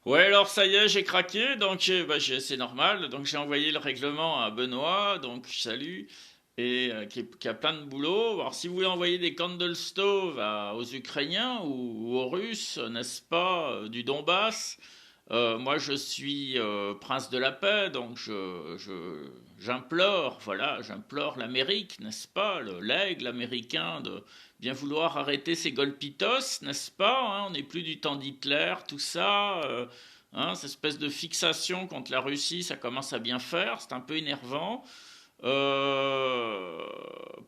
Ouais, alors ça y est, j'ai craqué, donc c'est normal. Donc j'ai envoyé le règlement à Benoît, donc salut, et qui a plein de boulot. Alors si vous voulez envoyer des candle stoves aux Ukrainiens ou aux Russes, n'est-ce pas, du Donbass, moi je suis prince de la paix, donc j'implore, voilà, j'implore l'Amérique, n'est-ce pas, l'aigle américain de bien vouloir arrêter ces golpitos, n'est-ce pas, hein, on n'est plus du temps d'Hitler, tout ça. Hein, cette espèce de fixation contre la Russie, ça commence à bien faire, c'est un peu énervant. Euh,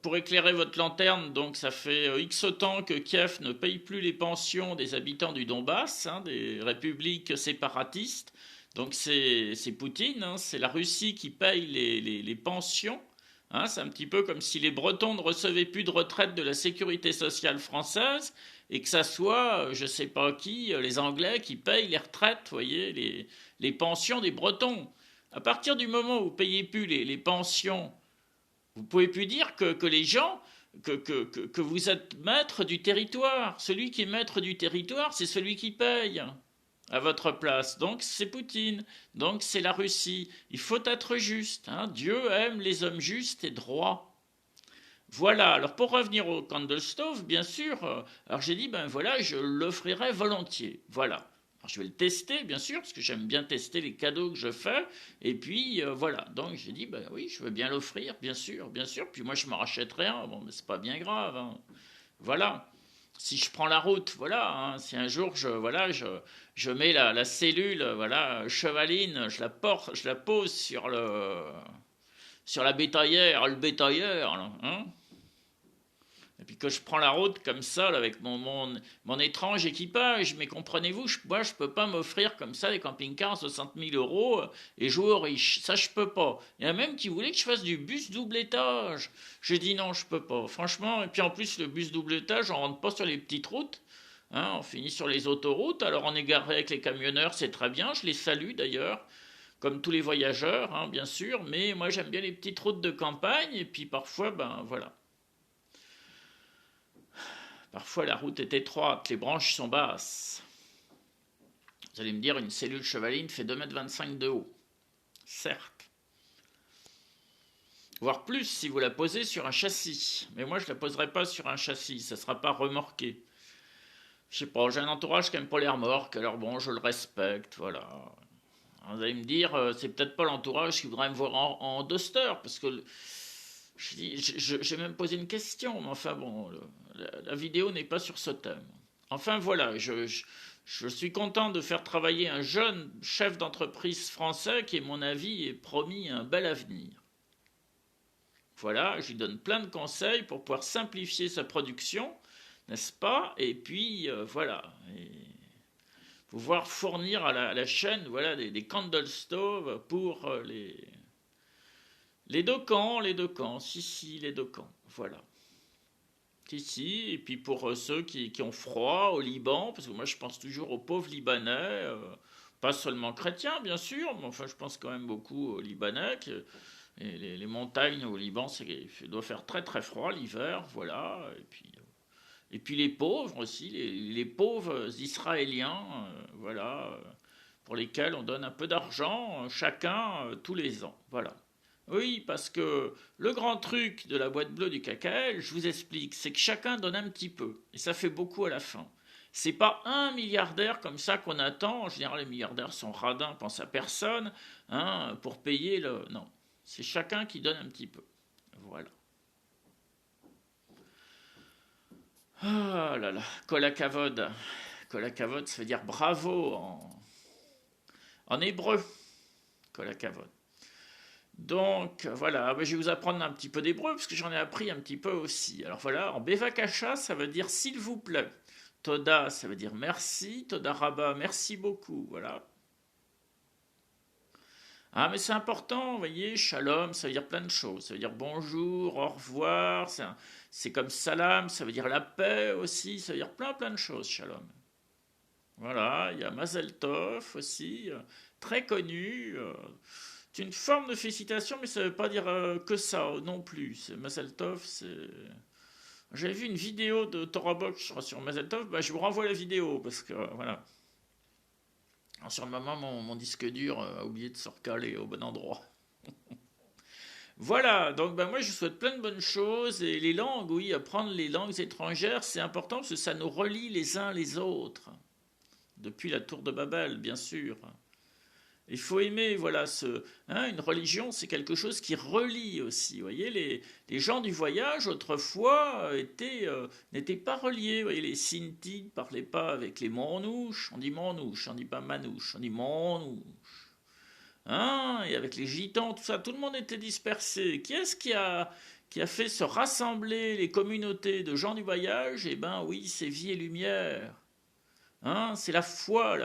pour éclairer votre lanterne, donc ça fait X temps que Kiev ne paye plus les pensions des habitants du Donbass, hein, des républiques séparatistes. Donc c'est Poutine, hein, c'est la Russie qui paye les pensions. Hein, c'est un petit peu comme si les Bretons ne recevaient plus de retraite de la sécurité sociale française et que ça soit, je sais pas qui, les Anglais qui payent les retraites, vous voyez, les pensions des Bretons. À partir du moment où vous payez plus les pensions, vous pouvez plus dire que les gens, que vous êtes maître du territoire. Celui qui est maître du territoire, c'est celui qui paye à votre place. Donc c'est Poutine, donc c'est la Russie. Il faut être juste. Hein. Dieu aime les hommes justes et droits. Voilà, alors pour revenir au candle stove, bien sûr, alors j'ai dit, ben voilà, je l'offrirai volontiers. Voilà. Alors je vais le tester, bien sûr, parce que j'aime bien tester les cadeaux que je fais. Et puis voilà, donc j'ai dit, ben oui, je veux bien l'offrir, bien sûr, bien sûr. Puis moi, je m'en rachèterai un, bon, mais c'est pas bien grave. Hein. Voilà. Si je prends la route, voilà, hein, si un jour je mets la cellule, voilà, chevaline, je la porte, je la pose sur la bétaillère, le bétailleur, là, hein, et puis que je prends la route comme ça, là, avec mon étrange équipage. Mais comprenez-vous, moi, je peux pas m'offrir comme ça des camping-cars à 60 000 euros et jouer aux riches. Ça, je peux pas. Il y en a même qui voulaient que je fasse du bus double étage. J'ai dit non, je peux pas. Franchement, et puis en plus, le bus double étage, on rentre pas sur les petites routes. Hein, on finit sur les autoroutes. Alors, on est garé avec les camionneurs, c'est très bien. Je les salue d'ailleurs comme tous les voyageurs, hein, bien sûr, mais moi j'aime bien les petites routes de campagne, et puis parfois, ben voilà, parfois la route est étroite, les branches sont basses. Vous allez me dire, une cellule chevaline fait 2,25 m de haut. Certes. Voire plus si vous la posez sur un châssis. Mais moi, je ne la poserai pas sur un châssis, ça ne sera pas remorqué. Je sais pas, j'ai un entourage qui aime pas les remorques, alors bon, je le respecte, voilà. Vous allez me dire, c'est peut-être pas l'entourage qui voudrait me voir en Duster, parce que j'ai même posé une question, mais enfin bon, la vidéo n'est pas sur ce thème. Enfin voilà, je suis content de faire travailler un jeune chef d'entreprise français qui, à mon avis, est promis un bel avenir. Voilà, je lui donne plein de conseils pour pouvoir simplifier sa production, n'est-ce pas? Et puis voilà, et pouvoir fournir à la chaîne voilà, des candle stoves pour les deux camps, les deux camps, si, les deux camps, voilà. Si, et puis pour ceux qui ont froid au Liban, parce que moi je pense toujours aux pauvres Libanais, pas seulement chrétiens bien sûr, mais enfin je pense quand même beaucoup aux Libanais, et les montagnes au Liban, il doit faire très très froid l'hiver, voilà, et puis les pauvres aussi, les pauvres Israéliens, voilà, pour lesquels on donne un peu d'argent, chacun, tous les ans, voilà. Oui, parce que le grand truc de la boîte bleue du KKL, je vous explique, c'est que chacun donne un petit peu. Et ça fait beaucoup à la fin. C'est pas un milliardaire comme ça qu'on attend. En général, les milliardaires sont radins, pensent à personne, hein, pour payer le. Non. C'est chacun qui donne un petit peu. Voilà. Ah là là. Kolakavod. Kolakavod, ça veut dire bravo en hébreu. Kolakavod. Donc voilà, je vais vous apprendre un petit peu d'hébreu parce que j'en ai appris un petit peu aussi. Alors voilà, en Bevakasha, ça veut dire s'il vous plaît. Toda, ça veut dire merci. Toda Rabba, merci beaucoup. Voilà. Ah, mais c'est important, vous voyez, shalom, ça veut dire plein de choses. Ça veut dire bonjour, au revoir. C'est comme salam, ça veut dire la paix aussi. Ça veut dire plein plein de choses, shalom. Voilà, il y a Mazel Tov aussi, très connu. C'est une forme de félicitation, mais ça ne veut pas dire que ça non plus. Mazel Tov, c'est. J'avais vu une vidéo de Torah Box, je crois, sur Mazel Tov. Bah, je vous renvoie la vidéo parce que voilà. Sur le moment, mon disque dur a oublié de se recaler au bon endroit. Voilà, donc ben, moi je vous souhaite plein de bonnes choses. Et les langues, oui, apprendre les langues étrangères, c'est important parce que ça nous relie les uns les autres. Depuis la tour de Babel, bien sûr. Il faut aimer, voilà, une religion, c'est quelque chose qui relie aussi. Vous voyez, les gens du voyage, autrefois, n'étaient pas reliés. Vous voyez, les Sinti ne parlaient pas avec les Manouches. On dit Manouche, on dit pas Manouche, on dit Manouche. Hein, et avec les Gitans, tout ça, tout le monde était dispersé. Qui est-ce qui a fait se rassembler les communautés de gens du voyage? Eh ben oui, c'est Vie et Lumière. Hein, c'est la foi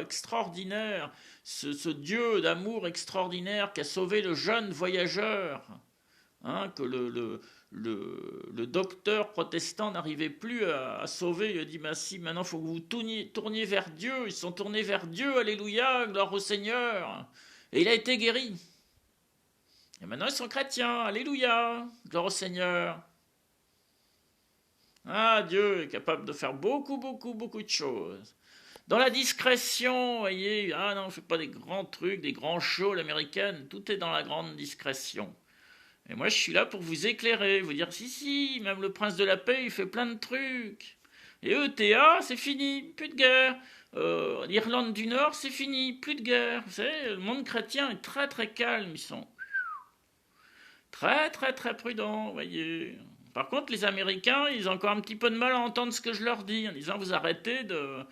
extraordinaire, ce Dieu d'amour extraordinaire qui a sauvé le jeune voyageur, hein, que le docteur protestant n'arrivait plus à sauver. Il a dit, si, maintenant il faut que vous tourniez vers Dieu. Ils sont tournés vers Dieu, alléluia, gloire au Seigneur. Et il a été guéri. Et maintenant ils sont chrétiens, alléluia, gloire au Seigneur. Ah, Dieu est capable de faire beaucoup, beaucoup, beaucoup de choses. Dans la discrétion, vous voyez, ah non, je ne fais pas des grands trucs, des grands shows, l'américaine, tout est dans la grande discrétion. Et moi, je suis là pour vous éclairer, vous dire, si, même le prince de la paix, il fait plein de trucs. Et ETA, c'est fini, plus de guerre. L'Irlande du Nord, c'est fini, plus de guerre. Vous savez, le monde chrétien est très, très calme, ils sont très, très, très prudents, vous voyez. Par contre, les Américains, ils ont encore un petit peu de mal à entendre ce que je leur dis, en disant, vous arrêtez de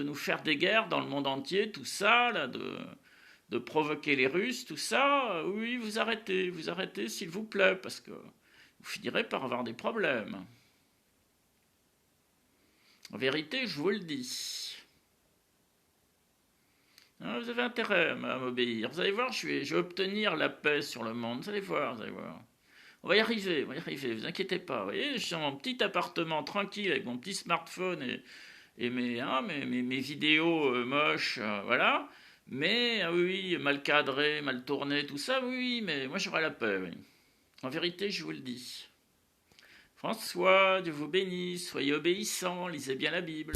nous faire des guerres dans le monde entier, tout ça, là, de provoquer les Russes, tout ça. Oui, vous arrêtez, s'il vous plaît, parce que vous finirez par avoir des problèmes. En vérité, je vous le dis. Vous avez intérêt à m'obéir. Vous allez voir, je vais obtenir la paix sur le monde. Vous allez voir, On va y arriver, vous inquiétez pas. Vous voyez, je suis dans mon petit appartement tranquille avec mon petit smartphone et mes vidéos moches, voilà. Mais, oui, mal cadré, mal tourné, tout ça, oui, mais moi j'aurai la paix, oui. En vérité, je vous le dis. François, Dieu vous bénisse, soyez obéissants, lisez bien la Bible.